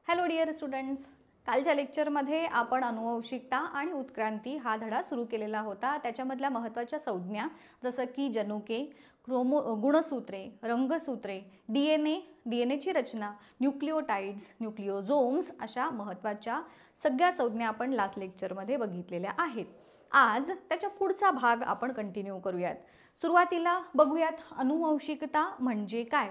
Hello dear students, कालच्या लेक्चरमध्ये आपण अनुवंशिकता आणि उत्क्रांती हा धडा सुरू केलेला होता। त्याच्यामधल्या महत्त्वाच्या संज्ञा जसं की जनुके, गुणसूत्रे, रंगसूत्रे, डीएनएची रचना, न्यूक्लिओटाइड्स, न्यूक्लिओझोम्स अशा महत्त्वाच्या सगळ्या संज्ञा आपण लास्ट लेक्चरमध्ये बघितलेल्या आहेत। आज त्याच्या पुढचा भाग आपण कंटिन्यू करूयात। सुरुवातीला बघूयात अनुवंशिकता म्हणजे काय।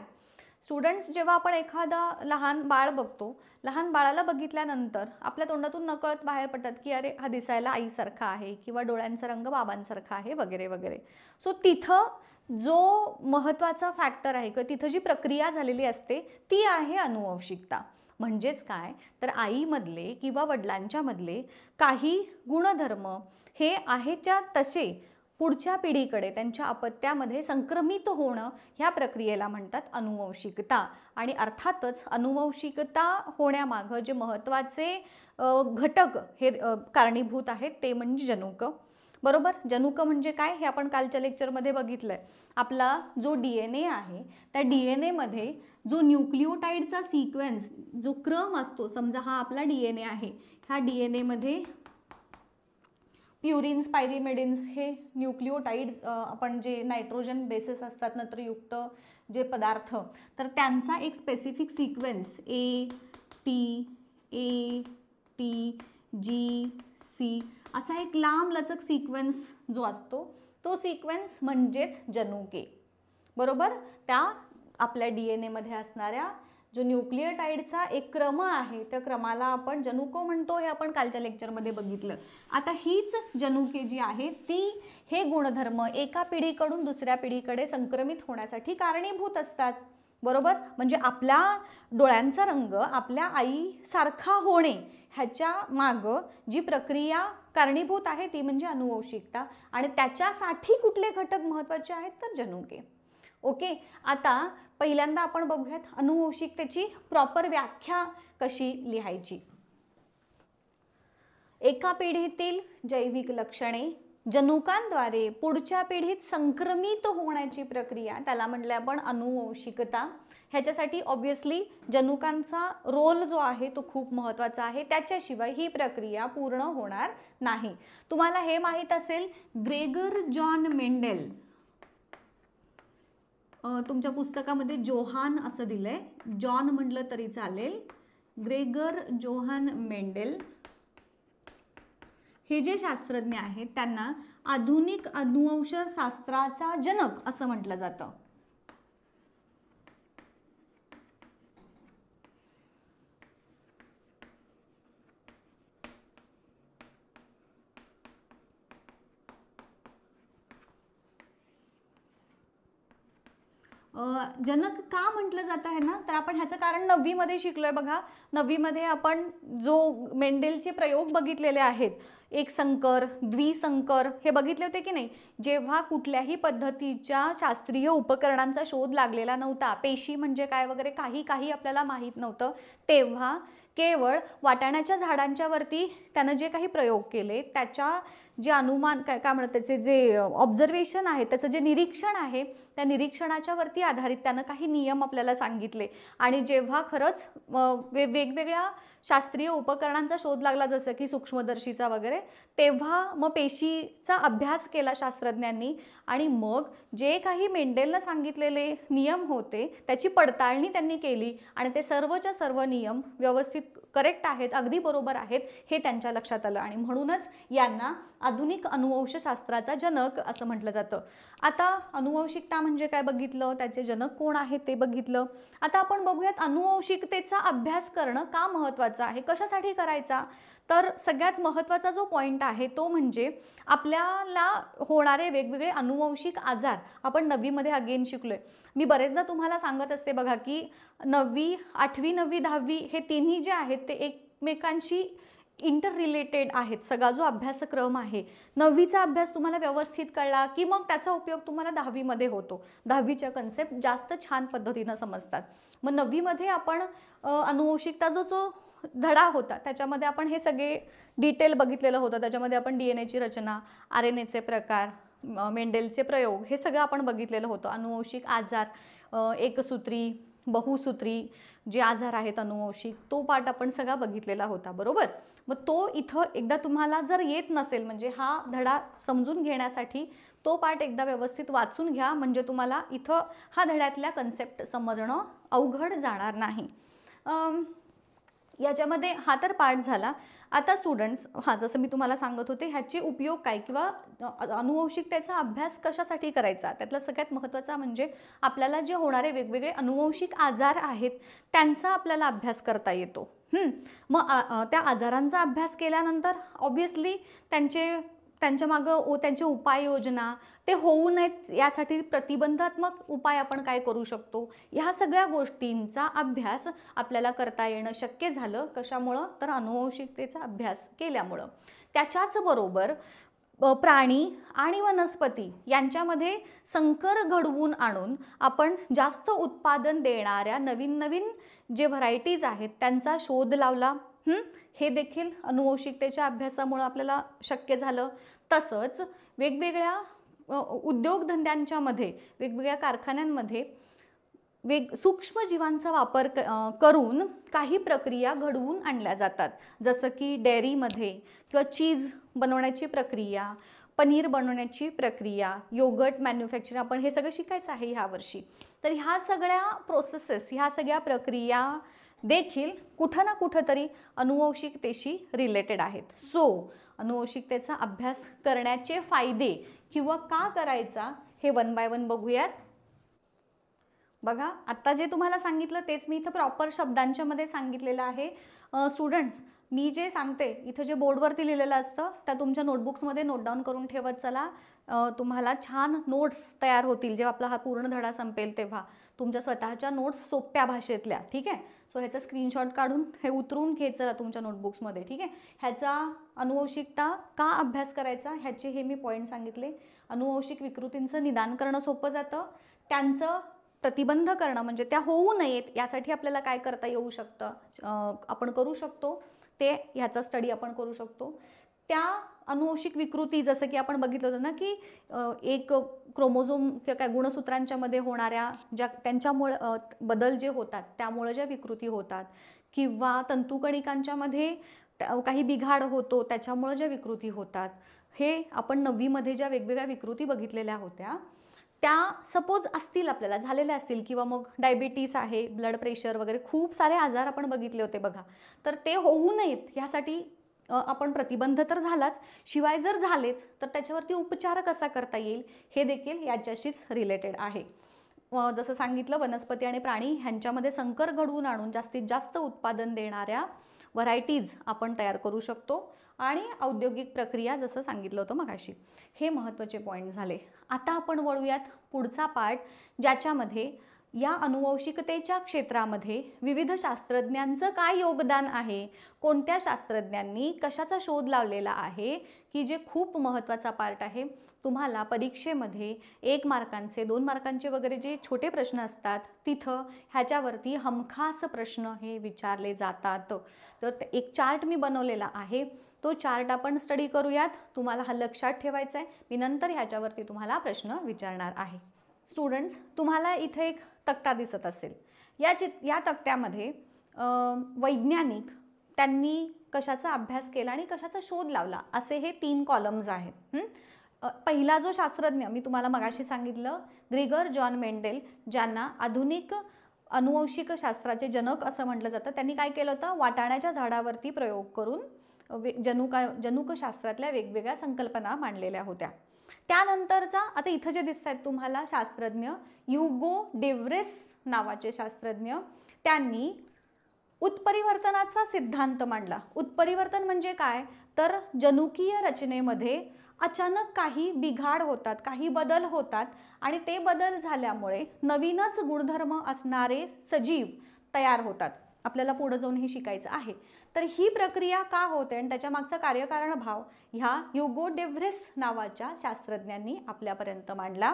स्टुडंट्स, जेव्हा आपण एखादा लहान बाळ बघतो, लहान बाळाला बघितल्यानंतर आपल्या तोंडातून नकळत बाहेर पडतात की अरे हा दिसायला आईसारखा आहे किंवा डोळ्यांचा रंग बाबांसारखा आहे वगैरे वगैरे। सो तिथं जो महत्त्वाचा फॅक्टर आहे किंवा तिथं जी प्रक्रिया झालेली असते ती आहे अनुवंशिकता। म्हणजेच काय तर आईमधले किंवा वडिलांच्या मधले काही गुणधर्म हे आहेच्या तसे पुढच्या पिढीकडे त्यांच्या अपत्यामध्ये संक्रमित होणं ह्या प्रक्रियेला म्हणतात अनुवंशिकता। आणि अर्थातच अनुवंशिकता होण्यामागे जे महत्त्वाचे घटक हे कारणीभूत आहेत ते म्हणजे जनुक। बरोबर, जनुक म्हणजे काय हे आपण कालच्या लेक्चरमध्ये बघितलंय। आपला जो डीएनए आहे त्या डीएनए मध्ये जो न्यूक्लिओटाइडचा सिक्वेन्स जो क्रम असतो, समजा हा आपला डीएनए आहे, ह्या डीएनए मध्ये प्युरिन्स, पायरिमिडिन्स हे न्यूक्लिओटाइड्स आपण जे नायट्रोजन बेसिस असतात नत्रयुक्त जे पदार्थ, तर त्यांचा एक specific sequence A T G C असा एक लांब लचक सिक्वेन्स जो असतो तो सिक्वेन्स म्हणजेच जनुके। बरोबर, त्या आपल्या डीएनए मध्ये असणाऱ्या जो न्यूक्लिओटाइडचा एक क्रम आहे त्या क्रमाला आपण जनुक म्हणतो, हे आपण कालच्या लेक्चरमध्ये बघितलं। आता हीच जनुके जी आहे ती हे गुणधर्म एका पिढीकडून दुसऱ्या पिढीकडे संक्रमित होण्यासाठी कारणीभूत असतात। बरोबर, म्हणजे आपल्या डोळ्यांचा रंग आपल्या आईसारखा होणे ह्याच्या माग जी प्रक्रिया कारणीभूत आहे ती म्हणजे अनुवंशिकता, आणि त्याच्यासाठी कुठले घटक महत्त्वाचे आहेत तर जनुके। ओके, आता पहिल्यांदा आपण बघूयात अनुवंशिकतेची प्रॉपर व्याख्या कशी लिहायची। एका पिढीतील जैविक लक्षणे जनुकांद्वारे पुढच्या पिढीत संक्रमित होण्याची प्रक्रिया त्याला म्हटलं आपण अनुवंशिकता। ह्याच्यासाठी ऑब्वियसली जनुकांचा रोल जो आहे तो खूप महत्त्वाचा आहे, त्याच्याशिवाय ही प्रक्रिया पूर्ण होणार नाही। तुम्हाला हे माहित असेल, ग्रेगर जॉन मेंडेल, तुमच्या पुस्तकामध्ये जोहान असं दिलंय, जॉन म्हटलं तरी चालेल, ग्रेगर जोहान मेंडेल हे जे शास्त्रज्ञ आहेत त्यांना आधुनिक अनुवंशशास्त्राचा जनक असं म्हटलं जातं। जनक का म्हटलं जातं आहे ना, तर आपण ह्याचं कारण 9वी मध्ये शिकलोय बघा। 9वी मध्ये आपण जो मेंडेलचे प्रयोग बघितलेले आहेत, एक संकर, द्विसंकर हे बघितले होते की नाही। जेव्हा कुठल्याही पद्धतीच्या शास्त्रीय उपकरणांचा शोध लागलेला नव्हता, पेशी म्हणजे काय वगैरे काही आपल्याला माहीत नव्हतं, तेव्हा केवळ वाटाण्याच्या झाडांच्या वरती त्यानं जे काही प्रयोग केले त्याच्या जे अनुमान काय म्हणतात त्याचे जे ऑब्झर्वेशन आहे, त्याचं जे निरीक्षण आहे, त्या निरीक्षणाच्या वरती आधारित त्यानं काही नियम आपल्याला सांगितले। आणि जेव्हा खरंच वेगवेगळ्या शास्त्रीय उपकरणांचा शोध लागला जसं की सूक्ष्मदर्शीचा वगैरे, तेव्हा मग पेशीचा अभ्यास केला शास्त्रज्ञांनी आणि मग जे काही मेंडेलनं सांगितलेले नियम होते त्याची पडताळणी त्यांनी केली आणि ते सर्वच्या सर्व नियम व्यवस्थित करेक्ट आहेत, अगदी बरोबर आहेत हे त्यांच्या लक्षात आलं आणि म्हणूनच यांना आधुनिक अनुवंशशास्त्राचा जनक असं म्हटलं जातं। आता अनुवंशिकता म्हणजे काय बघितलं, त्याचे जनक कोण आहेत ते बघितलं। आता आपण बघूयात अनुवंशिकतेचा अभ्यास करणं का महत्त्वाचं आहे, कशासाठी करायचा। तर सगळ्यात महत्त्वाचा जो पॉईंट आहे तो म्हणजे आपल्याला होणारे वेगवेगळे अनुवंशिक आजार आपण 9वी मध्ये अगेन शिकलोय। मी बरेचदा तुम्हाला सांगत असते बघा की 9वी, 8वी, 9वी, 10वी हे तिन्ही जे आहेत ते एकमेकांशी इंटर रिलेटेड आहेत। सगळा जो अभ्यासक्रम आहे 9वीचा अभ्यास तुम्हाला व्यवस्थित कळला की मग त्याचा उपयोग तुम्हाला 10वी मध्ये होतो। 10वीच्या कन्सेप्ट जास्त छान पद्धतीने समजतात। मग 9वी मध्ये आपण अनुवंशिकता जो धडा होता त्याच्यामध्ये आपण हे सगळे डिटेल बघितलेलं होतं। त्याच्यामध्ये आपण डीएनएची रचना, आरएनएचे प्रकार, मेंडेलचे प्रयोग हे सगळं आपण बघितलेलं होतं। अनुवंशिक आजार, एकसूत्री, बहुसूत्री जे आजार आहेत अनुवंशिक, तो पार्ट आपण सगळा बघितलेला होता, बरोबर. मग तो इथं एकदा तुम्हाला जर येत नसेल, म्हणजे हा धडा समजून घेण्यासाठी तो पार्ट एकदा व्यवस्थित वाचून घ्या, म्हणजे तुम्हाला इथं हा धड्यातल्या कन्सेप्ट समजणं अवघड जाणार नाही. याच्यामध्ये हा तर पार्ट झाला. आता स्टुडंट्स, जसं मी तुम्हाला सांगत होते, ह्याचे उपयोग काय किंवा अनुवंशिकतेचा अभ्यास कशासाठी करायचा, त्यातला सगळ्यात महत्त्वाचा म्हणजे आपल्याला जे होणारे वेगवेगळे अनुवंशिक आजार आहेत त्यांचा आपल्याला अभ्यास करता येतो. मग त्या आजारांचा अभ्यास केल्यानंतर ऑब्व्हियसली त्यांच्या मागं त्यांची उपाययोजना ते होऊ नयेत यासाठी प्रतिबंधात्मक उपाय आपण काय करू शकतो, ह्या सगळ्या गोष्टींचा अभ्यास आपल्याला करता येणं शक्य झालं. कशामुळं? तर अनुवंशिकतेचा अभ्यास केल्यामुळं. त्याच्याच बरोबर प्राणी आणि वनस्पती यांच्यामध्ये संकर घडवून आणून आपण जास्त उत्पादन देणाऱ्या नवीन नवीन जे व्हरायटीज आहेत त्यांचा शोध लावला. हे देखील अनुवंशिकतेच्या अभ्यासामुळे आपल्याला शक्य झालं. तसंच वेगवेगळ्या उद्योगधंद्यांच्या मध्ये, वेगवेगळ्या कारखान्यांमध्ये सूक्ष्म जीवांचा वापर करून काही प्रक्रिया घडवून आणल्या जातात. जसं की डेअरीमध्ये किंवा चीज बनवण्याची प्रक्रिया, पनीर बनवण्याची प्रक्रिया, योगर्ट मॅन्युफॅक्चरिंग, आपण हे सगळं शिकायचं आहे ह्या वर्षी. तर ह्या सगळ्या प्रोसेसेस, ह्या सगळ्या प्रक्रिया देखील कुठं ना कुठं तरी अनुवंशिकतेशी रिलेटेड आहेत. सो अनुवंशिकतेचा अभ्यास करण्याचे फायदे किंवा का करायचा हे वन बाय वन बघूयात. बघा, आता जे तुम्हाला सांगितलं तेच मी इथं प्रॉपर शब्दांच्या मध्ये सांगितलेलं आहे. स्टुडंट्स, मी जे सांगते इथं जे बोर्डवरती लिहिलेलं असतं त्या तुमच्या नोटबुक्समध्ये नोट डाऊन करून ठेवत चला. तुम्हाला छान नोट्स तयार होतील जेव्हा आपला हा पूर्ण धडा संपेल तेव्हा. तुमच्या स्वतःच्या नोट्स सोप्या भाषेतल्या, ठीक आहे. सो ह्याचा स्क्रीनशॉट काढून हे उतरून घ्यायचं चला तुमच्या नोटबुक्समध्ये, ठीक आहे. ह्याचा अनुवंशिकता का अभ्यास करायचा ह्याचे हे मी पॉईंट सांगितले. अनुवंशिक विकृतींचं निदान करणं सोपं जातं. त्यांचं प्रतिबंध करणं म्हणजे त्या होऊ नयेत यासाठी आपल्याला काय करता येऊ शकतं, आपण करू शकतो ते, ह्याचा स्टडी आपण करू शकतो. त्या अनुवंशिक विकृती जसं की आपण बघितलं होतं ना की एक क्रोमोझोम किंवा काय गुणसूत्रांच्या मध्ये होणाऱ्या ज्या त्यांच्यामुळे बदल जे होतात त्यामुळे ज्या विकृती होतात, किंवा तंतुकणिकांच्या मध्ये काही बिघाड होतो त्याच्यामुळे ज्या विकृती होतात, हे आपण 9वी मध्ये ज्या वेगवेगळ्या विकृती बघितलेल्या होत्या त्या सपोज असतील, आपल्याला झालेल्या असतील, किंवा मग डायबिटीस आहे, ब्लड प्रेशर वगैरे खूप सारे आजार आपण बघितले होते बघा. तर ते होऊ नयेत ह्यासाठी आपण प्रतिबंध तर झालाच, शिवाय जर झालेच तर त्याच्यावरती उपचार कसा करता येईल हे देखील याच्याशीच रिलेटेड आहे. जसं सांगितलं, वनस्पती आणि प्राणी ह्यांच्यामध्ये संकर घडवून आणून जास्तीत जास्त उत्पादन देणाऱ्या व्हरायटीज आपण तयार करू शकतो. आणि औद्योगिक प्रक्रिया जसं सांगितलं होतं मगाशी. हे महत्त्वाचे पॉईंट झाले. आता आपण वळूयात पुढचा पार्ट, ज्याच्यामध्ये या अनुवंशिकतेच्या क्षेत्रामध्ये विविध शास्त्रज्ञांचं काय योगदान आहे, कोणत्या शास्त्रज्ञांनी कशाचा शोध लावलेला आहे, की जे खूप महत्त्वाचा पार्ट आहे. तुम्हाला परीक्षेमध्ये 1 मार्कांचे 2 मार्कांचे वगैरे जे छोटे प्रश्न असतात तिथं ह्याच्यावरती हमखास प्रश्न हे विचारले जातात. तर एक चार्ट मी बनवलेला आहे, तो चार्ट आपण स्टडी करूयात. तुम्हाला हा लक्षात ठेवायचा आहे. मी नंतर ह्याच्यावरती तुम्हाला प्रश्न विचारणार आहे. स्टुडंट्स, तुम्हाला इथे एक तक्ता दिसत असेल. या तक्त्यामध्ये वैज्ञानिक त्यांनी कशाचा अभ्यास केला आणि कशाचा शोध लावला असे हे 3 कॉलम्स आहेत. पहिला जो शास्त्रज्ञ मी तुम्हाला मगाशी सांगितलं, ग्रिगर जॉन मेंडेल, ज्यांना आधुनिक अनुवंशिक शास्त्राचे जनक असं म्हटलं जातं, त्यांनी काय केलं होतं, वाटाण्याच्या झाडावरती प्रयोग करून जनुकशास्त्रातल्या वेगवेगळ्या संकल्पना मांडलेल्या होत्या. त्यानंतरचा आता इथं जे दिसत आहेत तुम्हाला शास्त्रज्ञ, ह्युगो डेव्हरेस नावाचे शास्त्रज्ञ, त्यांनी उत्परिवर्तनाचा सिद्धांत मांडला. उत्परिवर्तन म्हणजे काय, तर जनुकीय रचनेमध्ये अचानक काही बिघाड होतात, काही बदल होतात आणि ते बदल झाल्यामुळे नवीनच गुणधर्म असणारे सजीव तयार होतात. आपल्याला पुढे जाऊन हे शिकायचं आहे. तर ही प्रक्रिया का होते आणि त्याच्या मागचा कार्यकारण भाव ह्या ह्युगो डेव्हरेस नावाच्या शास्त्रज्ञांनी आपल्यापर्यंत मांडला.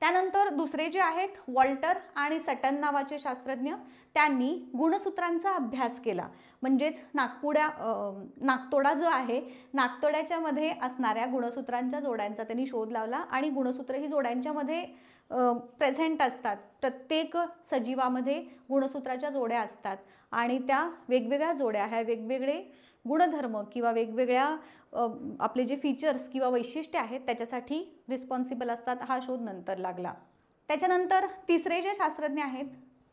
त्यानंतर दुसरे जे आहेत वॉल्टर आणि सटन नावाचे शास्त्रज्ञ, त्यांनी गुणसूत्रांचा अभ्यास केला. म्हणजेच नाकतोडा जो आहे, नाकतोड्याच्या मध्ये असणाऱ्या गुणसूत्रांच्या जोड्यांचा त्यांनी शोध लावला आणि गुणसूत्र ही जोड्यांच्या मध्ये प्रेझेंट असतात. प्रत्येक सजीवामध्ये गुणसूत्राच्या जोड्या असतात आणि त्या वेगवेगळ्या जोड्या, ह्या वेगवेगळे गुणधर्म किंवा वेगवेगळ्या आपले जे फीचर्स किंवा वैशिष्ट्ये आहेत त्याच्यासाठी रिस्पॉन्सिबल असतात. हा शोध नंतर लागला. त्याच्यानंतर तिसरे जे शास्त्रज्ञ आहेत,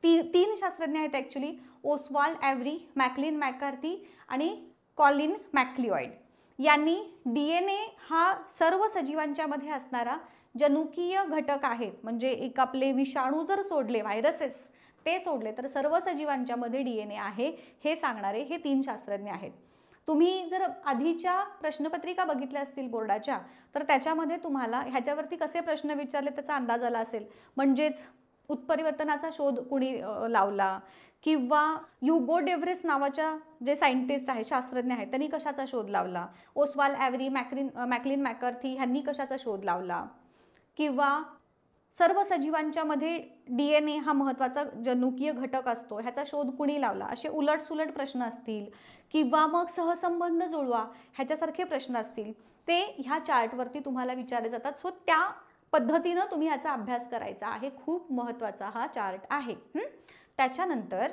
तीन शास्त्रज्ञ आहेत ॲक्च्युली, ओस्वाल्ड ॲव्हरी, मॅकलिन मॅकार्थी आणि कॉलिन मॅक्लिओइड यांनी DNA हा सर्व सजीवांच्या मध्ये असणारा जनुकीय घटक आहे. म्हणजे एक आपले विषाणू जर सोडले, व्हायरसेस ते सोडले, तर सर्व सजीवांच्या मध्ये DNA आहे हे सांगणारे हे 3 शास्त्रज्ञ आहेत. तुम्ही जर आधीच्या प्रश्नपत्रिका बघितल्या असतील बोर्डाच्या, तर त्याच्यामध्ये तुम्हाला ह्याच्यावरती कसे प्रश्न विचारले त्याचा अंदाज आला असेल. म्हणजेच उत्परिवर्तनाचा शोध कुणी लावला, किंवा ह्युगो डेव्हरेस नावाच्या जे सायंटिस्ट आहेत, शास्त्रज्ञ आहेत, त्यांनी कशाचा शोध लावला, ओस्वाल्ड ॲव्हरी, मॅकलिन मॅकार्थी ह्यांनी कशाचा शोध लावला, किंवा सर्व सजीवांच्या मध्ये DNA हा महत्त्वाचा जनुकीय घटक असतो ह्याचा शोध कुणी लावला, असे उलटसुलट प्रश्न असतील, किंवा मग सहसंबंध जुळवा ह्याच्यासारखे प्रश्न असतील, ते ह्या चार्टवरती तुम्हाला विचारले जातात. सो त्या पद्धतीनं तुम्ही ह्याचा अभ्यास करायचा आहे. खूप महत्त्वाचा हा चार्ट आहे. त्याच्यानंतर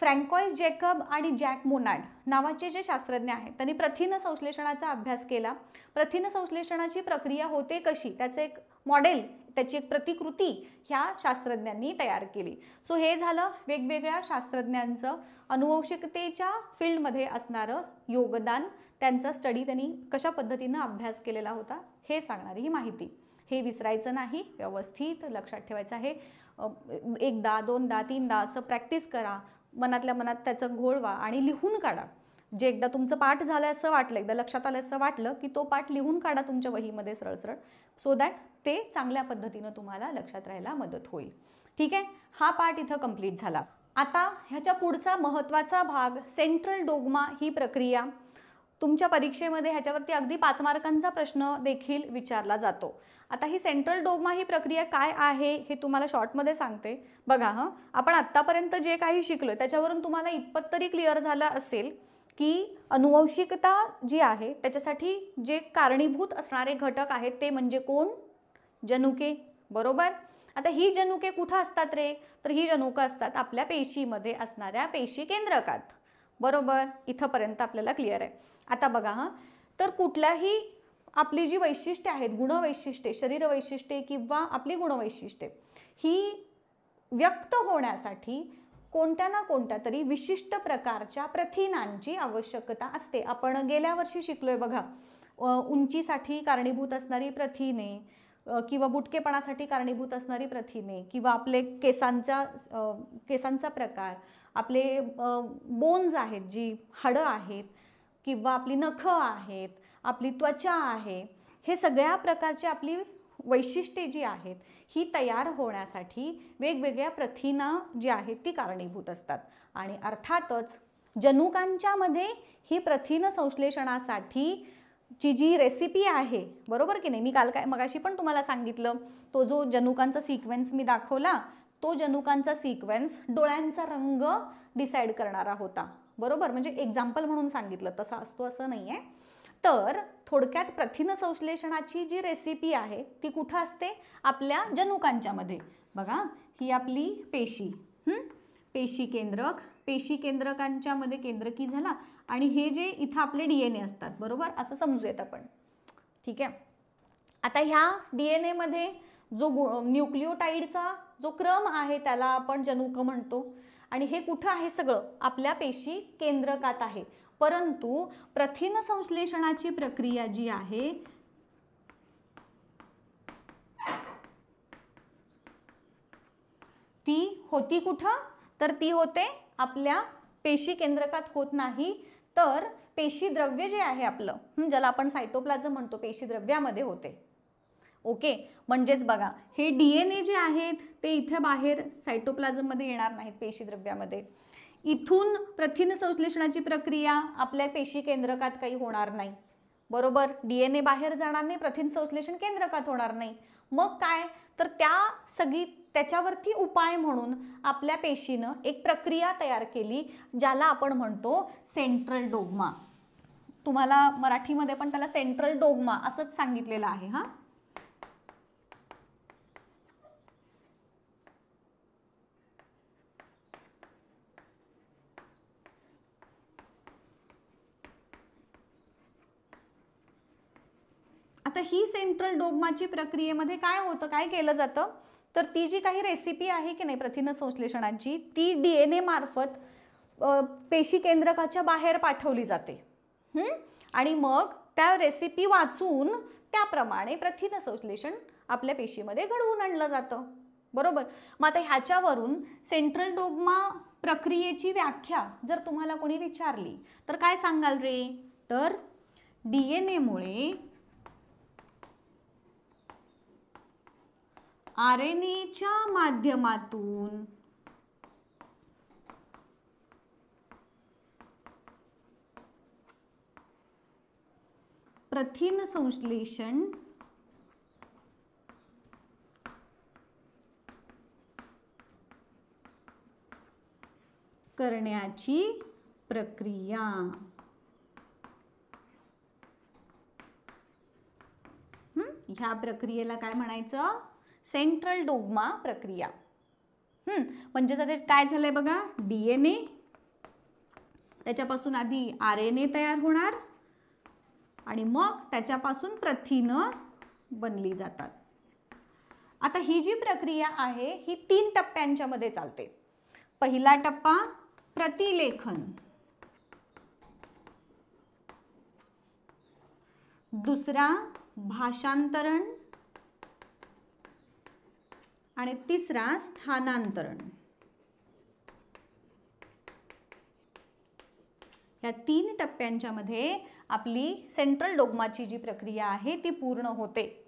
फ्रँकॉइस जॅकब आणि जॅक मोनाड नावाचे जे शास्त्रज्ञ आहेत त्यांनी प्रथिन संश्लेषणाचा अभ्यास केला. प्रथिन संश्लेषणाची प्रक्रिया होते कशी, त्याचे एक मॉडेल, त्याची एक प्रतिकृती ह्या शास्त्रज्ञांनी तयार केली. सो हे झालं वेगवेगळ्या शास्त्रज्ञांचं अनुवंशिकतेच्या फील्डमध्ये असणारं योगदान, त्यांचा स्टडी त्यांनी कशा पद्धतीनं अभ्यास केलेला होता हे सांगणारी ही माहिती. हे विसरायचं नाही, व्यवस्थित लक्षात ठेवायचं आहे. एकदा, दोनदा, तीनदा असं प्रॅक्टिस करा, मनातल्या मनात त्याचं घोळवा आणि लिहून काढा. जे एकदा तुमचं पाठ झालं असं वाटलं, एकदा लक्षात आलं असं वाटलं की तो पाठ लिहून काढा तुमच्या वहीमध्ये सरळ सरळ, सो दॅट ते चांगल्या पद्धतीनं तुम्हाला लक्षात राहायला मदत होईल. ठीक आहे, हा पार्ट इथं कंप्लीट झाला. आता ह्याच्या पुढचा महत्त्वाचा भाग सेंट्रल डोग्मा ही प्रक्रिया. तुमच्या परीक्षेमध्ये ह्याच्यावरती अगदी 5 मार्कांचा प्रश्न देखील विचारला जातो. आता ही सेंट्रल डोग्मा ही प्रक्रिया काय आहे हे तुम्हाला शॉर्टमध्ये सांगते. बघा आपण आत्तापर्यंत जे काही शिकलोय त्याच्यावरून तुम्हाला इतपत तरी क्लिअर झालं असेल की अनुवंशिकता जी आहे त्याच्यासाठी जे कारणीभूत असणारे घटक आहेत ते म्हणजे कोण, जनुके, बरोबर. आता ही जनुके कुठं असतात रे, तर ही जनुकं असतात आपल्या पेशीमध्ये असणाऱ्या पेशी केंद्रकात, बरोबर. इथंपर्यंत आपल्याला क्लिअर आहे. आता बघा तर कुठल्याही आपली जी वैशिष्ट्ये आहेत, गुणवैशिष्ट्ये, शरीर वैशिष्ट्ये किंवा आपली गुणवैशिष्ट्ये ही व्यक्त होण्यासाठी कोणत्या ना कोणत्या तरी विशिष्ट प्रकारच्या प्रथिनांची आवश्यकता असते. आपण गेल्या वर्षी शिकलोय बघा, उंचीसाठी कारणीभूत असणारी प्रथिने, किंवा बुटकेपणासाठी कारणीभूत असणारी प्रथिने, किंवा आपले केसांचा प्रकार, आपले बोन्स आहेत, जी हाडं आहेत, किंवा आपली नखं आहेत, आपली त्वचा आहे, हे सगळ्या प्रकारची आपली वैशिष्ट्ये जी आहेत ही तयार होण्यासाठी वेगवेगळ्या प्रथिना जी आहेत ती कारणीभूत असतात. आणि अर्थातच जनुकांच्या मध्ये ही प्रथिन संश्लेषणासाठी जी रेसिपी आहे, बरोबर की नाही, मी काल मगाशी पण तुम्हाला सांगितलं, तो जो जनुकांचा सिक्वेन्स मी दाखवला, तो जनुकांचा सिक्वेन्स डोळ्यांचा रंग डिसाईड करणारा होता, बरोबर. म्हणजे एक्झाम्पल म्हणून सांगितलं, तसा असतो असं नाही आहे. तर थोडक्यात प्रथिन संश्लेषणाची जी रेसिपी आहे ती कुठं असते, आपल्या जनुकांच्या मध्ये. बघा ही आपली पेशी, पेशी केंद्रक, पेशी केंद्रकांच्या मध्ये केंद्रकी झाला, आणि हे जे इथं आपले DNA असतात, बरोबर, असं समजूयात आपण. ठीक आहे. आता ह्या DNA मध्ये जो न्यूक्लिओटाइडचा जो क्रम आहे त्याला आपण जनुक म्हणतो, आणि हे कुठं आहे, सगळं आपल्या पेशी केंद्रकात आहे. परंतु प्रथिन संश्लेषणाची प्रक्रिया जी आहे ती होती कुठं, तर ती होते आपल्या पेशी केंद्रकात होत नाही, तर पेशी द्रव्य जे आहे आपलं, ज्याला आपण सायटोप्लाझम म्हणतो, पेशी द्रव्यामध्ये होते. ओके, म्हणजेच बघा हे DNA जे आहेत ते इथे बाहेर सायटोप्लाझम मध्ये येणार नाहीत, पेशी द्रव्यामध्ये. इथून प्रथिन संश्लेषणाची प्रक्रिया आपल्या पेशी केंद्रकात काही होणार नाही, बरोबर. DNA बाहेर जाणार नाही, प्रथिन संश्लेषण केंद्रकात होणार नाही. मग काय, तर त्याच्यावरती उपाय म्हणून आपल्या पेशीनं एक प्रक्रिया तयार केली ज्याला आपण म्हणतो सेंट्रल डोग्मा. तुम्हाला मराठीमध्ये पण त्याला सेंट्रल डोग्मा असंच सांगितलेलं आहे. आता ही सेंट्रल डोग्माची प्रक्रियेमध्ये काय होतं, काय केलं जातं, तर ती जी काही रेसिपी आहे की नाही प्रथिन संश्लेषणाची, ती DNA मार्फत पेशी केंद्रकाच्या बाहेर पाठवली जाते आणि मग त्या रेसिपी वाचून त्याप्रमाणे प्रथिन संश्लेषण आपल्या पेशीमध्ये घडवून आणलं जातं. बरोबर. मग आता ह्याच्यावरून सेंट्रल डोग्मा प्रक्रियेची व्याख्या जर तुम्हाला कोणी विचारली तर काय सांगाल रे, तर DNA मुळे RNAच्या माध्यमातून प्रथिन संश्लेषण करण्याची प्रक्रिया. ह्या प्रक्रियेला काय म्हणायचं, सेंट्रल डोग्मा प्रक्रिया. म्हणजे आता काय झालंय बघा, DNA त्याच्यापासून आधी RNA तयार होणार आणि मग त्याच्यापासून प्रथिन बनली जातात. आता ही जी प्रक्रिया आहे ही 3 टप्प्यांच्या मध्ये चालते. पहिला टप्पा प्रतिलेखन, दुसरा भाषांतरण आणि तिसरा स्थानांतरण. या 3 टप्प्यांच्या मध्ये आपली सेंट्रल डोग्माची जी प्रक्रिया आहे ती पूर्ण होते.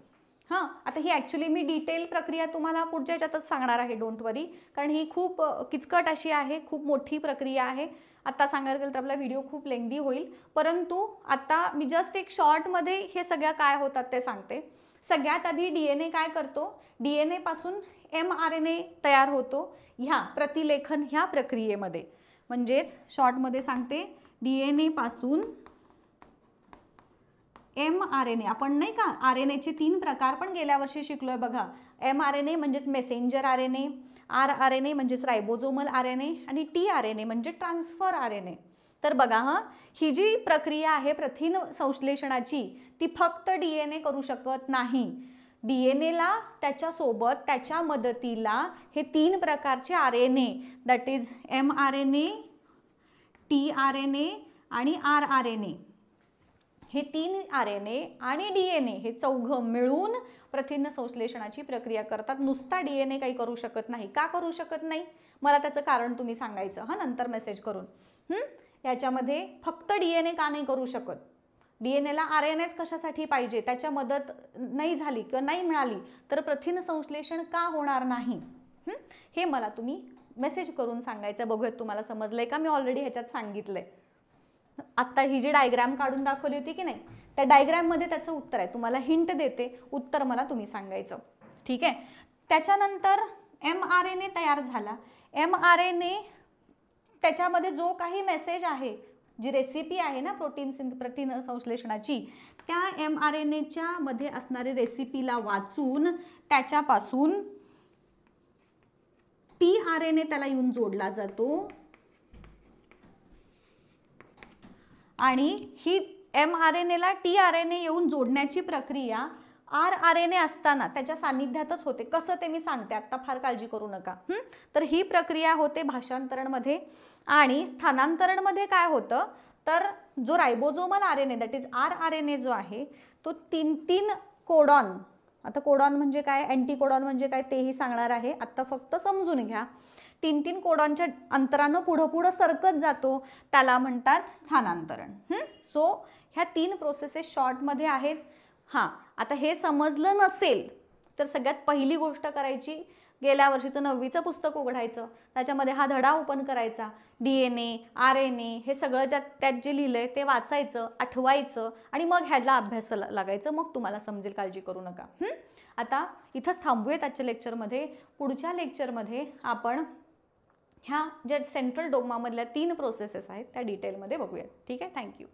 आता ही ॲक्च्युली मी डिटेल प्रक्रिया तुम्हाला पुढच्या ह्याच्यातच सांगणार आहे, डोंट वरी, कारण ही खूप किचकट अशी आहे, खूप मोठी प्रक्रिया आहे. आता सांगायला गेलं तर आपला व्हिडिओ खूप लेंदी होईल, परंतु आता मी जस्ट एक शॉर्टमध्ये हे सगळ्या काय होतात ते सांगते. सगळ्यात आधी DNA काय करतो, DNA पासून mRNA तयार होतो ह्या प्रतिलेखन ह्या प्रक्रियेमध्ये. म्हणजेच शॉर्टमध्ये सांगते, DNA पासून mRNA, आपण नाही का RNAचे 3 प्रकार पण गेल्या वर्षी शिकलोय बघा. mRNA म्हणजेच मेसेंजर RNA, rRNA म्हणजेच रायबोझोमल RNA आणि tRNA म्हणजे ट्रान्सफर RNA. तर बघा ही जी प्रक्रिया आहे प्रथिन संश्लेषणाची ती फक्त DNA करू शकत नाही. DNA ला त्याच्यासोबत त्याच्या मदतीला हे 3 प्रकारचे RNA, that is mRNA, tRNA आणि rRNA, हे 3 RNA आणि DNA हे चौघं मिळून प्रथिन संश्लेषणाची प्रक्रिया करतात. नुसता DNA काही करू शकत नाही. का करू शकत नाही, मला त्याचं कारण तुम्ही सांगायचं नंतर मेसेज करून. याच्यामध्ये फक्त DNA का नाही करू शकत, DNA ला RNAच कशासाठी पाहिजे, त्याच्या मदत नाही झाली किंवा नाही मिळाली तर प्रथिन संश्लेषण का होणार नाही, हे मला तुम्ही मेसेज करून सांगायचं. बघूयात तुम्हाला समजलंय का, मी ऑलरेडी ह्याच्यात सांगितलंय. आता ही जी डायग्राम काढून दाखवली होती की नाही, त्या डायग्राम मध्ये त्याचं उत्तर आहे. तुम्हाला हिंट देते, उत्तर मला तुम्ही सांगायचं. ठीक आहे. त्याच्यानंतर mRNA तयार झाला. mRNA त्याच्यामध्ये जो काही मेसेज आहे, जी रेसिपी आहे ना प्रथिन संश्लेषणाची, त्या mRNAच्या मध्ये असणारी रेसिपीला वाचून त्याच्यापासून tRNA त्याला येऊन जोडला जातो आणि ही mRNA ला tRNA येऊन जोडण्याची प्रक्रिया rRNA असताना त्याच्या सानिध्यातच होते. कसं ते मी सांगते, आता फार काळजी करू नका. तर ही प्रक्रिया होते भाषांतरण मध्ये. आणि स्थानांतरण मध्ये काय होतं, तर जो रायबोझोमल RNA दॅट इज rRNA जो आहे तो 3 कोडॉन, आता कोडॉन म्हणजे काय, अँटी कोडॉन म्हणजे काय तेही सांगणार आहे, आता फक्त समजून घ्या. 3 कोडॉनच्या अंतरानं पुढं सरकत जातो, त्याला म्हणतात स्थानांतरण. सो ह्या 3 प्रोसेसेस शॉर्टमध्ये आहेत. आता हे समजलं नसेल तर सगळ्यात पहिली गोष्ट करायची, गेल्या वर्षीचं 9वीचं पुस्तक उघडायचं, त्याच्यामध्ये हा धडा ओपन करायचा, DNA, RNA हे सगळं त्यात जे लिहिलंय ते वाचायचं, आठवायचं आणि मग ह्याला अभ्यास लागायचं. मग तुम्हाला समजेल, काळजी करू नका. आता इथंच थांबूयात आजच्या लेक्चरमध्ये. पुढच्या लेक्चरमध्ये आपण ह्या ज्या सेंट्रल डोग्मामधल्या 3 प्रोसेसेस आहेत त्या डिटेलमध्ये बघूया. ठीक आहे. थँक्यू.